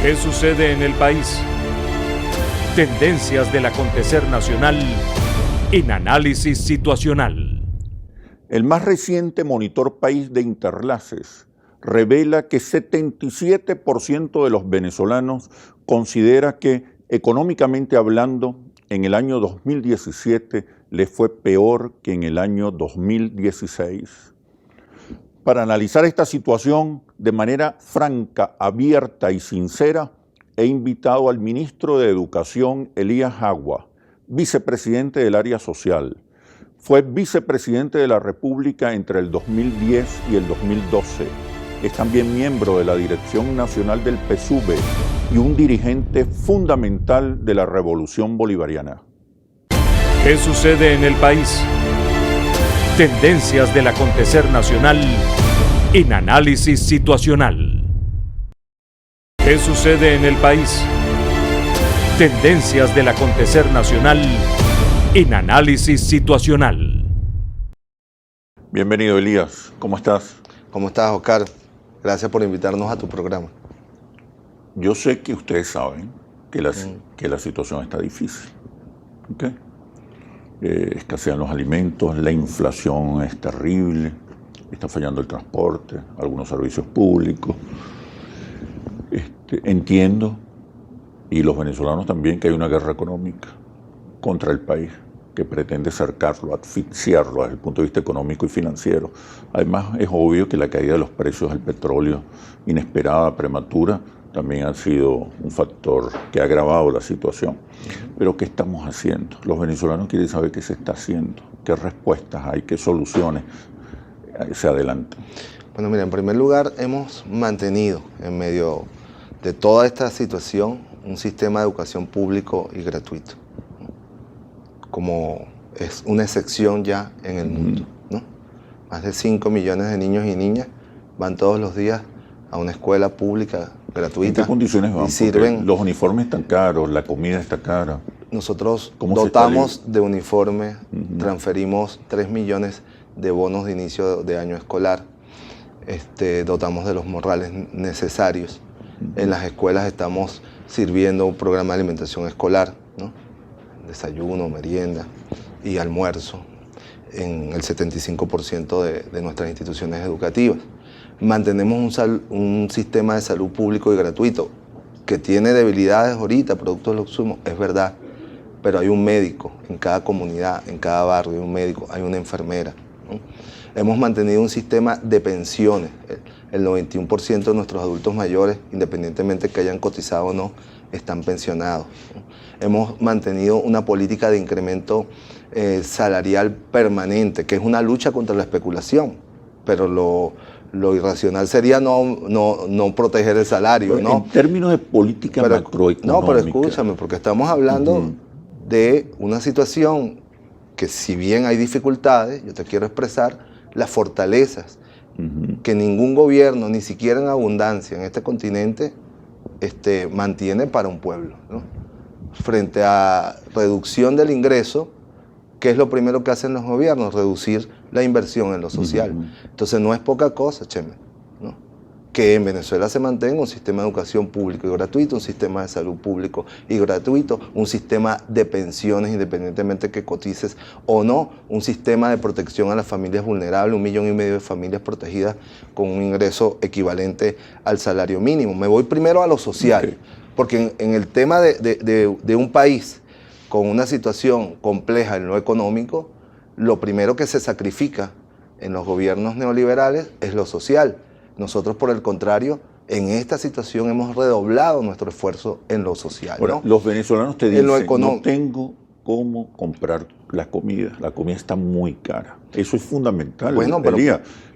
¿Qué sucede en el país? Tendencias del acontecer nacional en análisis situacional. El más reciente Monitor País de Interlaces revela que 77% de los venezolanos considera que, económicamente hablando, en el año 2017 les fue peor que en el año 2016. Para analizar esta situación de manera franca, abierta y sincera, he invitado al ministro de Educación, Elías Agua, vicepresidente del área social. Fue vicepresidente de la República entre el 2010 y el 2012. Es también miembro de la Dirección Nacional del PSUV y un dirigente fundamental de la Revolución Bolivariana. ¿Qué sucede en el país? Tendencias del acontecer nacional en análisis situacional. ¿Qué sucede en el país? Tendencias del acontecer nacional en análisis situacional. Bienvenido, Elías. ¿Cómo estás? ¿Cómo estás, Oscar? Gracias por invitarnos a tu programa. Yo sé que ustedes saben que la situación está difícil. ¿Okay? Escasean los alimentos, la inflación es terrible, está fallando el transporte, algunos servicios públicos. Entiendo, y los venezolanos también, que hay una guerra económica contra el país que pretende cercarlo, asfixiarlo desde el punto de vista económico y financiero. Además, es obvio que la caída de los precios del petróleo, inesperada, prematura, también ha sido un factor que ha agravado la situación. Pero ¿qué estamos haciendo? Los venezolanos quieren saber qué se está haciendo, qué respuestas hay, qué soluciones se adelantan. Bueno, mira, en primer lugar, hemos mantenido en medio de toda esta situación un sistema de educación público y gratuito, como es una excepción ya en el mundo, ¿no? Más de 5 millones de niños y niñas van todos los días a una escuela pública gratuita. ¿En qué condiciones van? Y sirven. Los uniformes están caros, la comida está cara. Nosotros dotamos de uniformes, transferimos 3 millones de bonos de inicio de año escolar, dotamos de los morrales necesarios. En las escuelas estamos sirviendo un programa de alimentación escolar, ¿no? Desayuno, merienda y almuerzo en el 75% de nuestras instituciones educativas. Mantenemos un sistema de salud público y gratuito que tiene debilidades ahorita, producto de los consumos, es verdad, pero hay un médico en cada comunidad, en cada barrio, hay un médico, hay una enfermera, ¿no? Hemos mantenido un sistema de pensiones. El 91% de nuestros adultos mayores, independientemente de que hayan cotizado o no, están pensionados. Hemos mantenido una política de incremento salarial permanente, que es una lucha contra la especulación, pero lo irracional sería no proteger el salario, ¿no? En términos de política macroeconómica. No, pero escúchame, porque estamos hablando de una situación que, si bien hay dificultades, yo te quiero expresar las fortalezas que ningún gobierno, ni siquiera en abundancia en este continente, mantiene para un pueblo, ¿no? Frente a reducción del ingreso, ¿qué es lo primero que hacen los gobiernos? Reducir la inversión en lo social. Entonces no es poca cosa, Cheme, ¿no? Que en Venezuela se mantenga un sistema de educación público y gratuito, un sistema de salud público y gratuito, un sistema de pensiones independientemente que cotices o no, un sistema de protección a las familias vulnerables, 1,5 millones de familias protegidas con un ingreso equivalente al salario mínimo. Me voy primero a lo social, porque en el tema de un país con una situación compleja en lo económico, lo primero que se sacrifica en los gobiernos neoliberales es lo social. Nosotros, por el contrario, en esta situación hemos redoblado nuestro esfuerzo en lo social, ¿no? Ahora, los venezolanos te dicen, no tengo cómo comprar la comida está muy cara. Eso es fundamental. Bueno, pero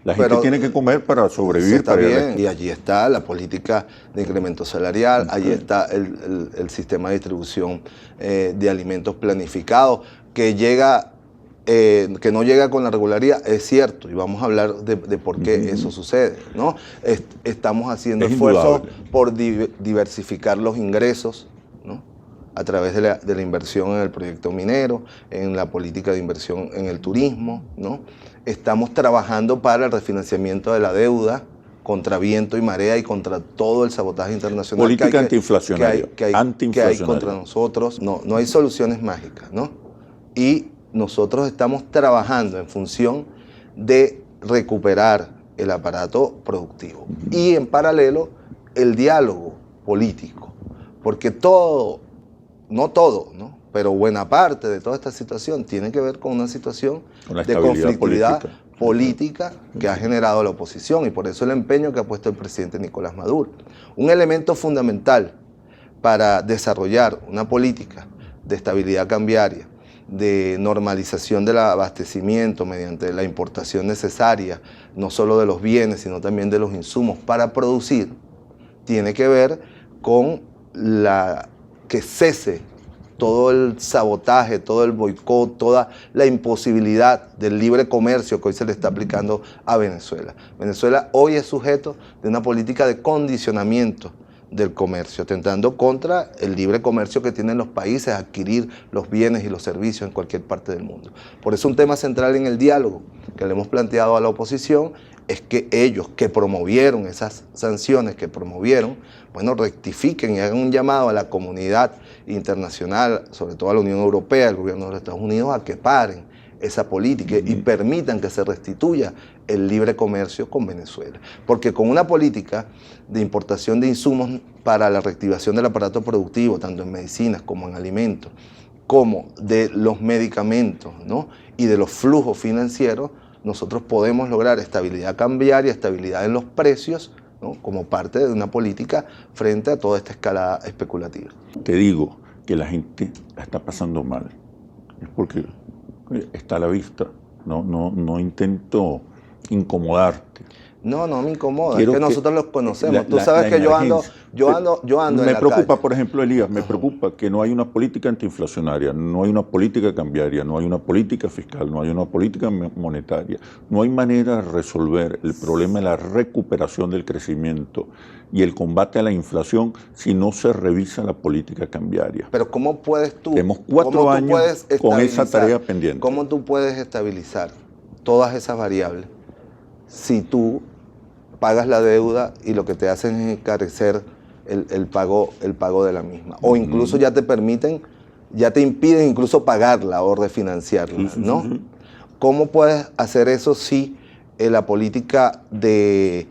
la gente tiene que comer para sobrevivir. Está bien, y allí está la política de incremento salarial, allí está el sistema de distribución de alimentos planificados, que no llega con la regularidad, es cierto, y vamos a hablar de por qué eso sucede, ¿no? Estamos haciendo esfuerzos por diversificar los ingresos, ¿no? A través de la inversión en el proyecto minero, en la política de inversión en el turismo, ¿no? Estamos trabajando para el refinanciamiento de la deuda contra viento y marea y contra todo el sabotaje internacional. Política antiinflacionaria. Que hay contra nosotros. No hay soluciones mágicas, ¿no? Y nosotros estamos trabajando en función de recuperar el aparato productivo. Y en paralelo, el diálogo político. Porque no todo, ¿no? Pero buena parte de toda esta situación tiene que ver con una situación de conflictividad política que ha generado la oposición, y por eso el empeño que ha puesto el presidente Nicolás Maduro. Un elemento fundamental para desarrollar una política de estabilidad cambiaria, de normalización del abastecimiento mediante la importación necesaria, no solo de los bienes, sino también de los insumos para producir, tiene que ver con que cese todo el sabotaje, todo el boicot, toda la imposibilidad del libre comercio que hoy se le está aplicando a Venezuela. Venezuela hoy es sujeto de una política de condicionamiento del comercio, atentando contra el libre comercio que tienen los países a adquirir los bienes y los servicios en cualquier parte del mundo. Por eso un tema central en el diálogo que le hemos planteado a la oposición es que ellos que promovieron esas sanciones, bueno, rectifiquen y hagan un llamado a la comunidad internacional, sobre todo a la Unión Europea, al gobierno de los Estados Unidos, a que paren esa política y permitan que se restituya el libre comercio con Venezuela. Porque con una política de importación de insumos para la reactivación del aparato productivo, tanto en medicinas como en alimentos, como de los medicamentos, ¿no? Y de los flujos financieros, nosotros podemos lograr estabilidad cambiaria, estabilidad en los precios, ¿no? Como parte de una política frente a toda esta escalada especulativa. Te digo que la gente la está pasando mal. Es porque está a la vista. No intento incomodarte. No me incomoda, es que nosotros los conocemos. Tú sabes que yo ando en la Me preocupa, calle. por ejemplo, Elías, me preocupa que no hay una política antiinflacionaria, no hay una política cambiaria, no hay una política fiscal, no hay una política monetaria. No hay manera de resolver el problema de la recuperación del crecimiento y el combate a la inflación si no se revisa la política cambiaria. Pero ¿cómo puedes tú? Tenemos 4 años con esa tarea pendiente. ¿Cómo tú puedes estabilizar todas esas variables si tú pagas la deuda y lo que te hacen es encarecer el pago de la misma? O incluso ya te impiden incluso pagarla o refinanciarla, ¿no? Sí. ¿Cómo puedes hacer eso si la política de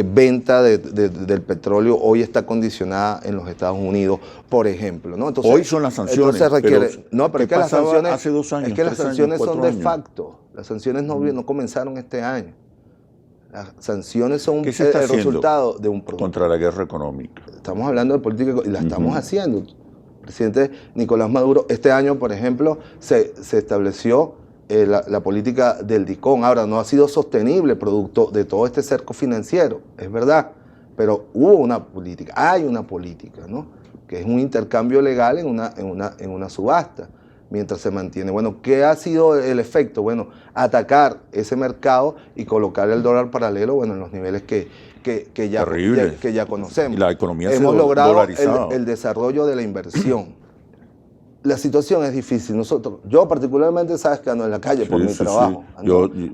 venta del petróleo hoy está condicionada en los Estados Unidos, por ejemplo, ¿no? Entonces, hoy son las sanciones. Entonces requiere, pero es que las sanciones hace 2 años, es que las sanciones son de años. Facto. Las sanciones no comenzaron este año. Las sanciones son el resultado de un producto. Contra la guerra económica. Estamos hablando de política y la estamos haciendo. El presidente Nicolás Maduro, este año, por ejemplo, se estableció la política del DICON. Ahora, no ha sido sostenible producto de todo este cerco financiero, es verdad, pero hubo una política, hay una política, ¿no? Que es un intercambio legal en una subasta, mientras se mantiene. Bueno, ¿qué ha sido el efecto? Bueno, atacar ese mercado y colocar el dólar paralelo, bueno, en los niveles que ya conocemos. Y la economía hemos logrado el desarrollo de la inversión. La situación es difícil. Yo particularmente, sabes que ando en la calle por mi trabajo.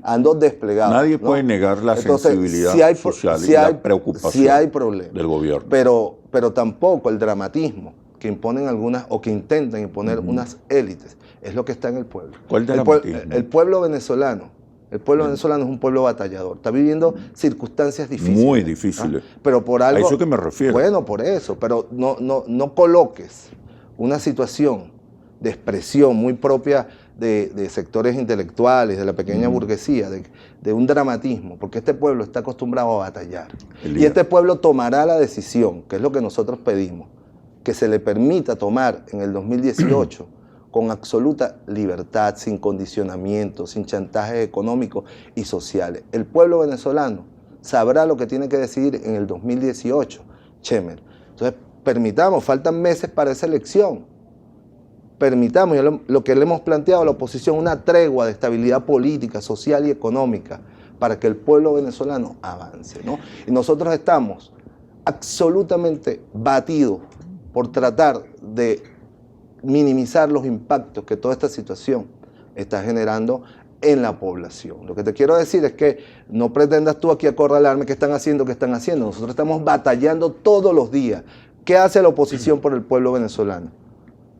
Ando desplegado. Nadie puede negar la sensibilidad social y la preocupación del gobierno. Pero tampoco el dramatismo que imponen algunas o que intentan imponer unas élites es lo que está en el pueblo. ¿Cuál dramatismo? El pueblo venezolano. El pueblo venezolano es un pueblo batallador. Está viviendo circunstancias difíciles. Muy difíciles. Pero por algo. A eso que me refiero. Bueno, por eso. Pero no coloques una situación de expresión muy propia de sectores intelectuales, de la pequeña burguesía, de un dramatismo, porque este pueblo está acostumbrado a batallar. Y este pueblo tomará la decisión, que es lo que nosotros pedimos, que se le permita tomar en el 2018 con absoluta libertad, sin condicionamientos, sin chantajes económicos y sociales. El pueblo venezolano sabrá lo que tiene que decidir en el 2018, Chemer. Entonces, permitamos, faltan meses para esa elección. Permitamos, lo que le hemos planteado a la oposición, una tregua de estabilidad política, social y económica para que el pueblo venezolano avance, ¿no? Y nosotros estamos absolutamente batidos por tratar de minimizar los impactos que toda esta situación está generando en la población. Lo que te quiero decir es que no pretendas tú aquí acorralarme qué están haciendo, qué están haciendo. Nosotros estamos batallando todos los días. ¿Qué hace la oposición por el pueblo venezolano?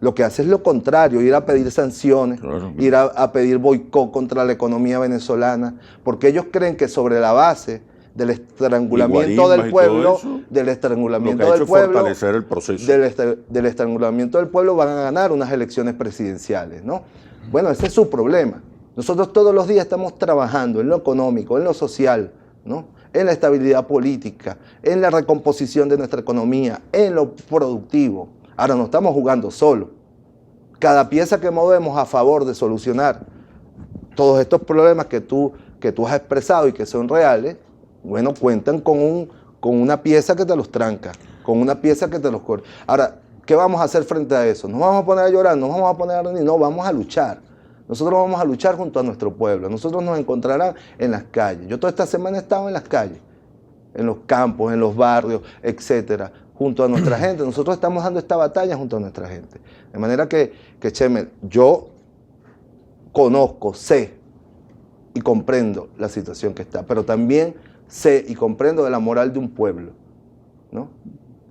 Lo que hace es lo contrario, ir a pedir sanciones, ir a pedir boicot contra la economía venezolana, porque ellos creen que sobre la base del estrangulamiento del pueblo, del estrangulamiento del pueblo van a ganar unas elecciones presidenciales, ¿no? Bueno, ese es su problema. Nosotros todos los días estamos trabajando en lo económico, en lo social, ¿no? En la estabilidad política, en la recomposición de nuestra economía, en lo productivo. Ahora no estamos jugando solo. Cada pieza que movemos a favor de solucionar todos estos problemas que tú has expresado y que son reales, bueno, cuentan con una pieza que te los tranca, con una pieza que te los corta. Ahora, ¿qué vamos a hacer frente a eso? ¿Nos vamos a poner a llorar? ¿Nos vamos a poner a reír? No, vamos a luchar. Nosotros vamos a luchar junto a nuestro pueblo. Nosotros nos encontrarán en las calles. Yo toda esta semana he estado en las calles, en los campos, en los barrios, etcétera, junto a nuestra gente. Nosotros estamos dando esta batalla junto a nuestra gente. De manera que Chemel, yo conozco, sé y comprendo la situación que está, pero también sé y comprendo de la moral de un pueblo, ¿no?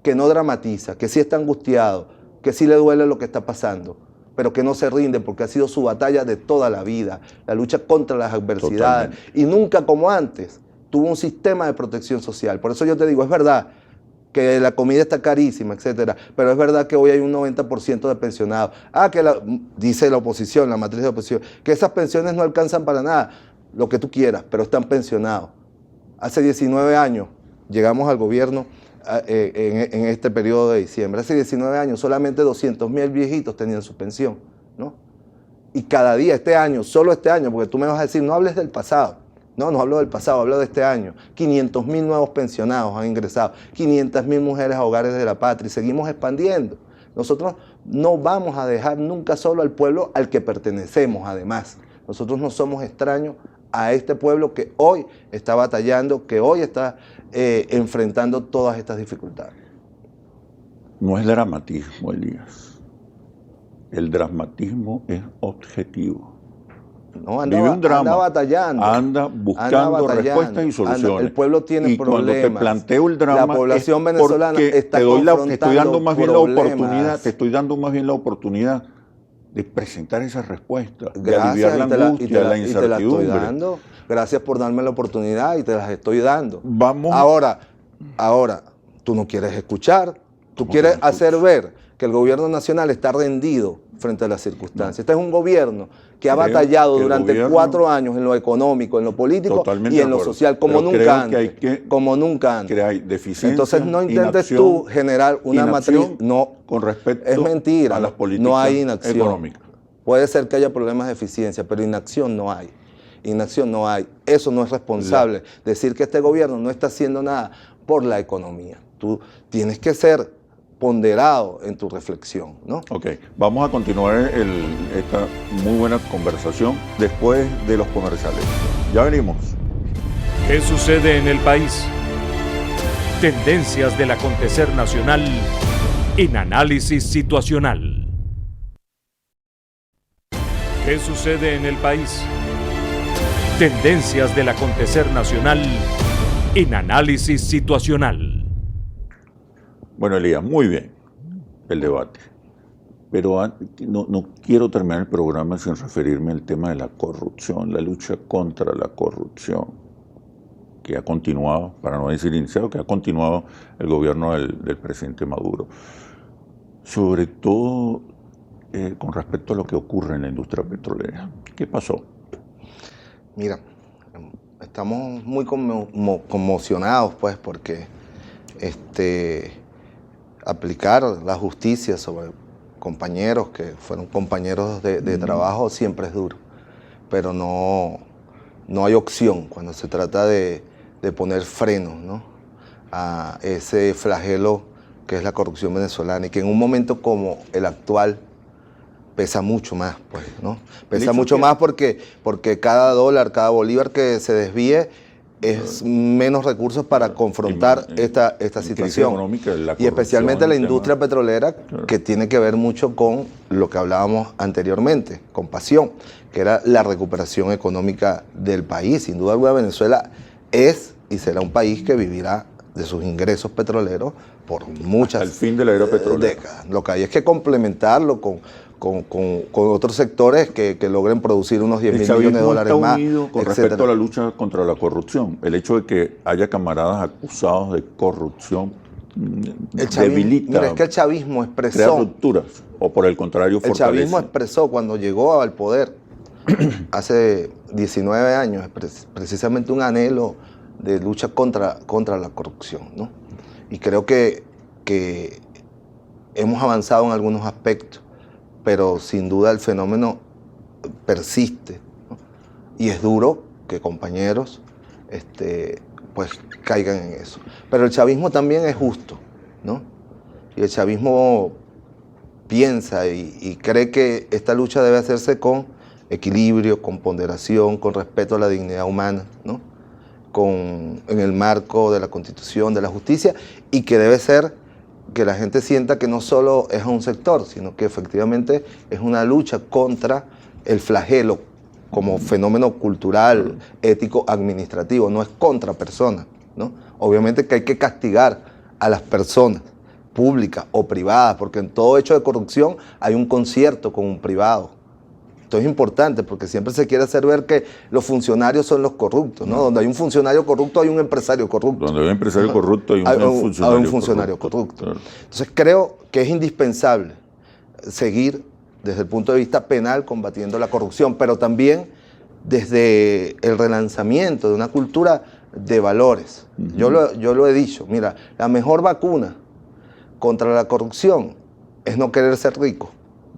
Que no dramatiza, que sí está angustiado, que sí le duele lo que está pasando, pero que no se rinde porque ha sido su batalla de toda la vida, la lucha contra las adversidades. Totalmente. Y nunca como antes tuvo un sistema de protección social. Por eso yo te digo, es verdad que la comida está carísima, etcétera, pero es verdad que hoy hay un 90% de pensionados. Dice la oposición, la matriz de la oposición, que esas pensiones no alcanzan para nada, lo que tú quieras, pero están pensionados. Hace 19 años llegamos al gobierno en este periodo de diciembre. Hace 19 años solamente 200.000 viejitos tenían su pensión, ¿no? Y cada día, este año, solo este año, porque tú me vas a decir, no hables del pasado. No hablo del pasado, hablo de este año. 500.000 nuevos pensionados han ingresado, 500.000 mujeres a hogares de la patria y seguimos expandiendo. Nosotros no vamos a dejar nunca solo al pueblo al que pertenecemos, además. Nosotros no somos extraños a este pueblo que hoy está batallando, que hoy está enfrentando todas estas dificultades. No es dramatismo, Elías. El dramatismo es objetivo. No, anda batallando. Anda buscando respuestas y soluciones. El pueblo tiene problemas. Cuando te planteo el drama, la población venezolana está te estoy dando más bien la oportunidad de presentar esa respuesta, de aliviar la angustia, la incertidumbre. Gracias por darme la oportunidad y te las estoy dando. Vamos. Ahora, tú no quieres escuchar, tú quieres hacer ver que el gobierno nacional está rendido frente a las circunstancias. Este es un gobierno que ha batallado durante 4 años en lo económico, en lo político y en lo social, como nunca antes. Que hay deficiencia. Entonces no intentes tú generar una matriz. No, con respecto es mentira, a las políticas no hay inacción económicas. Puede ser que haya problemas de eficiencia, pero inacción no hay. Inacción no hay. Eso no es responsable. Decir que este gobierno no está haciendo nada por la economía. Tú tienes que ser ponderado en tu reflexión, ¿no? Ok, vamos a continuar esta muy buena conversación después de los comerciales. Ya venimos. ¿Qué sucede en el país? Tendencias del acontecer nacional en Análisis Situacional. ¿Qué sucede en el país? Tendencias del acontecer nacional en Análisis Situacional. Bueno, Elías, muy bien el debate, pero no quiero terminar el programa sin referirme al tema de la corrupción, la lucha contra la corrupción, que ha continuado, para no decir iniciado, que ha continuado el gobierno del presidente Maduro, sobre todo con respecto a lo que ocurre en la industria petrolera. ¿Qué pasó? Mira, estamos muy conmocionados, pues, porque aplicar la justicia sobre compañeros que fueron compañeros de trabajo siempre es duro, pero no hay opción cuando se trata de poner frenos, ¿no?, a ese flagelo que es la corrupción venezolana y que en un momento como el actual pesa mucho más, pues, ¿no? Pesa mucho más porque cada dólar, cada bolívar que se desvíe es menos recursos para confrontar esta situación. Económica, y especialmente la industria petrolera, que tiene que ver mucho con lo que hablábamos anteriormente, con pasión, que era la recuperación económica del país. Sin duda alguna, Venezuela es y será un país que vivirá de sus ingresos petroleros por muchas al fin de la era petrolera. décadas. Lo que hay es que complementarlo con otros sectores que logren producir unos 10 mil millones de dólares está más, unido con etcétera. respecto a la lucha contra la corrupción. El hecho de que haya camaradas acusados de corrupción debilita. Mira, es que el chavismo crea expresó, rupturas, o por el contrario el fortalece. chavismo expresó cuando llegó al poder hace 19 años precisamente un anhelo de lucha contra la corrupción, ¿no? Y creo que hemos avanzado en algunos aspectos, pero sin duda el fenómeno persiste, ¿no? Y es duro que compañeros pues caigan en eso. Pero el chavismo también es justo, ¿no? Y el chavismo piensa y cree que esta lucha debe hacerse con equilibrio, con ponderación, con respeto a la dignidad humana, ¿no? En el marco de la Constitución, de la justicia, y que debe ser que la gente sienta que no solo es a un sector, sino que efectivamente es una lucha contra el flagelo como fenómeno cultural, ético, administrativo, no es contra personas, ¿no? Obviamente que hay que castigar a las personas públicas o privadas, porque en todo hecho de corrupción hay un concierto con un privado. Esto es importante porque siempre se quiere hacer ver que los funcionarios son los corruptos, ¿no? Donde hay un funcionario corrupto hay un empresario corrupto. Donde hay un empresario corrupto hay un funcionario corrupto. Claro. Entonces creo que es indispensable seguir desde el punto de vista penal combatiendo la corrupción, pero también desde el relanzamiento de una cultura de valores. Yo lo he dicho, mira, la mejor vacuna contra la corrupción es no querer ser rico.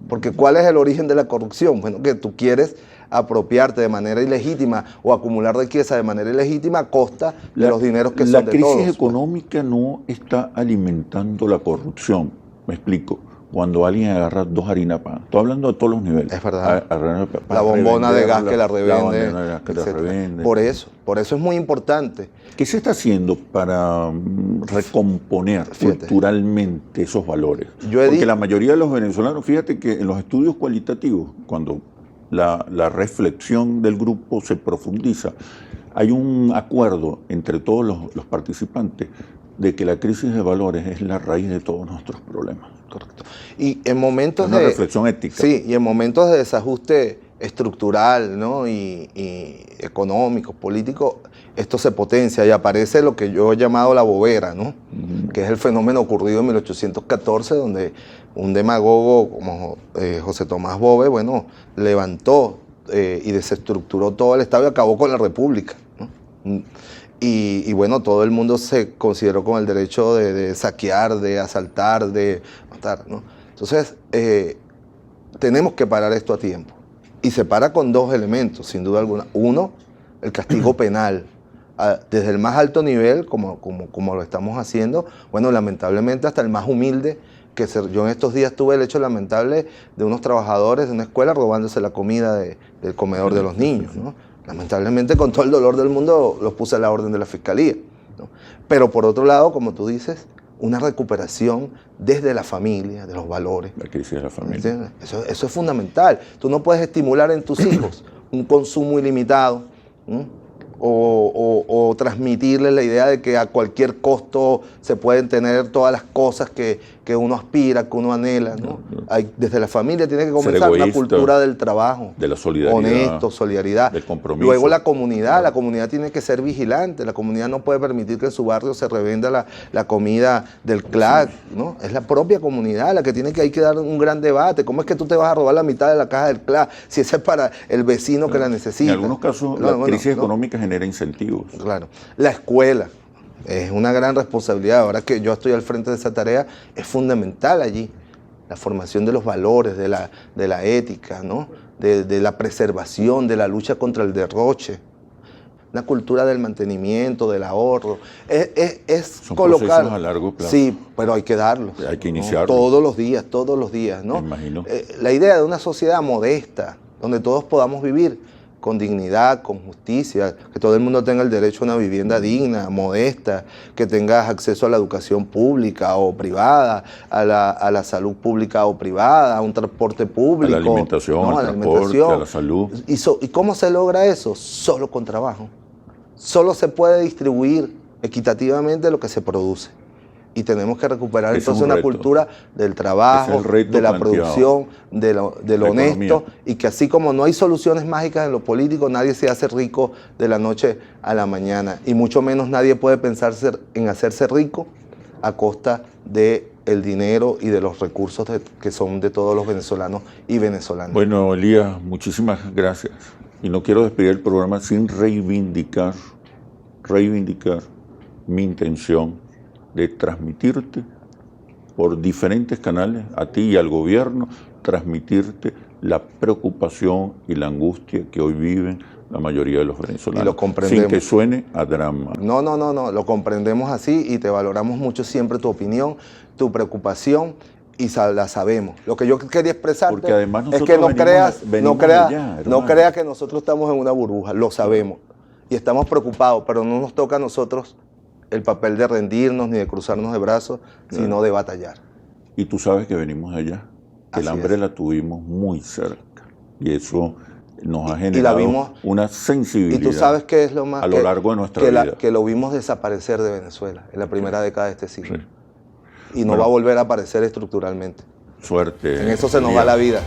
Porque ¿cuál es el origen de la corrupción? Bueno, que tú quieres apropiarte de manera ilegítima o acumular riqueza de manera ilegítima a costa de los dineros que son de todos. La crisis económica no está alimentando la corrupción. Me explico. Cuando alguien agarra 2 harinas pan. Estoy hablando de todos los niveles. Es verdad. La bombona de gas que la revende. La bombona de gas que la revende. Por eso es muy importante. ¿Qué se está haciendo para recomponer culturalmente esos valores? Porque la mayoría de los venezolanos, fíjate que en los estudios cualitativos, cuando la reflexión del grupo se profundiza, hay un acuerdo entre todos los participantes de que la crisis de valores es la raíz de todos nuestros problemas. Correcto. Y en momentos una reflexión ética. Sí, y en momentos de desajuste estructural, ¿no? y económico, político, esto se potencia y aparece lo que yo he llamado la bobera, ¿no? Que es el fenómeno ocurrido en 1814, donde un demagogo como José Tomás Bove, bueno, levantó y desestructuró todo el Estado y acabó con la República, ¿no? Y bueno, todo el mundo se consideró con el derecho de saquear, de asaltar, de matar, ¿no? Entonces, tenemos que parar esto a tiempo. Y se para con 2 elementos, sin duda alguna. Uno, el castigo penal. Desde el más alto nivel, como lo estamos haciendo, bueno, lamentablemente hasta el más humilde, yo en estos días tuve el hecho lamentable de unos trabajadores de una escuela robándose la comida del comedor de los niños, ¿no? Lamentablemente, con todo el dolor del mundo, los puse a la orden de la Fiscalía, ¿no? Pero por otro lado, como tú dices, una recuperación desde la familia, de los valores. La crisis de la familia. Eso es fundamental. Tú no puedes estimular en tus hijos un consumo ilimitado, ¿no? O transmitirles la idea de que a cualquier costo se pueden tener todas las cosas que uno aspira, que uno anhela, ¿no? Desde la familia tiene que comenzar una cultura del trabajo, de la solidaridad, honesto, solidaridad, del compromiso. Luego la comunidad tiene que ser vigilante, la comunidad no puede permitir que en su barrio se revenda la comida del CLAC, ¿no? Es la propia comunidad la que hay que dar un gran debate. ¿Cómo es que tú te vas a robar la mitad de la caja del CLAC si esa es para el vecino que la necesita? En algunos casos la crisis económica genera incentivos. Claro. La escuela es una gran responsabilidad. Ahora que yo estoy al frente de esa tarea, es fundamental allí la formación de los valores, de la ética, ¿no? de la preservación, de la lucha contra el derroche, una cultura del mantenimiento, del ahorro. Son colocar procesos a largo plazo. Sí, pero hay que darlos. Hay que iniciarlo. Todos los días, ¿no? Me imagino. La idea de una sociedad modesta, donde todos podamos vivir con dignidad, con justicia, que todo el mundo tenga el derecho a una vivienda digna, modesta, que tengas acceso a la educación pública o privada, a la salud pública o privada, a un transporte público. A la alimentación, ¿no? al transporte, a la salud. ¿Y cómo se logra eso? Solo con trabajo. Solo se puede distribuir equitativamente lo que se produce. Y tenemos que recuperar entonces una cultura del trabajo, de la producción, de lo honesto, y que así como no hay soluciones mágicas en lo político, nadie se hace rico de la noche a la mañana, y mucho menos nadie puede pensar en hacerse rico a costa del dinero y de los recursos que son de todos los venezolanos y venezolanas. Bueno, Elías, muchísimas gracias. Y no quiero despedir el programa sin reivindicar mi intención de transmitirte por diferentes canales, a ti y al gobierno, transmitirte la preocupación y la angustia que hoy viven la mayoría de los venezolanos. Y lo comprendemos. Sin que suene a drama. No, lo comprendemos así y te valoramos mucho siempre tu opinión, tu preocupación, y la sabemos. Lo que yo quería expresarte porque además es que no venimos creas que nosotros estamos en una burbuja, lo sabemos. Y estamos preocupados, pero no nos toca a nosotros el papel de rendirnos ni de cruzarnos de brazos, sino de batallar. Y tú sabes que venimos allá. El hambre la tuvimos muy cerca. Y eso nos ha generado una sensibilidad. Y tú sabes qué es lo más a lo largo de nuestra vida. Que lo vimos desaparecer de Venezuela en la primera década de este siglo. Sí. Y no va a volver a aparecer estructuralmente. Suerte. En eso se nos va la vida,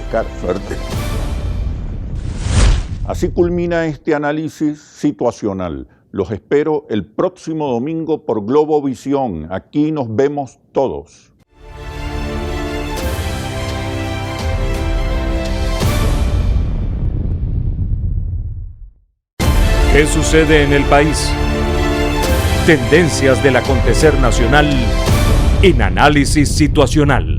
Oscar. Suerte. Así culmina este análisis situacional. Los espero el próximo domingo por Globovisión. Aquí nos vemos todos. ¿Qué sucede en el país? Tendencias del acontecer nacional en Análisis Situacional.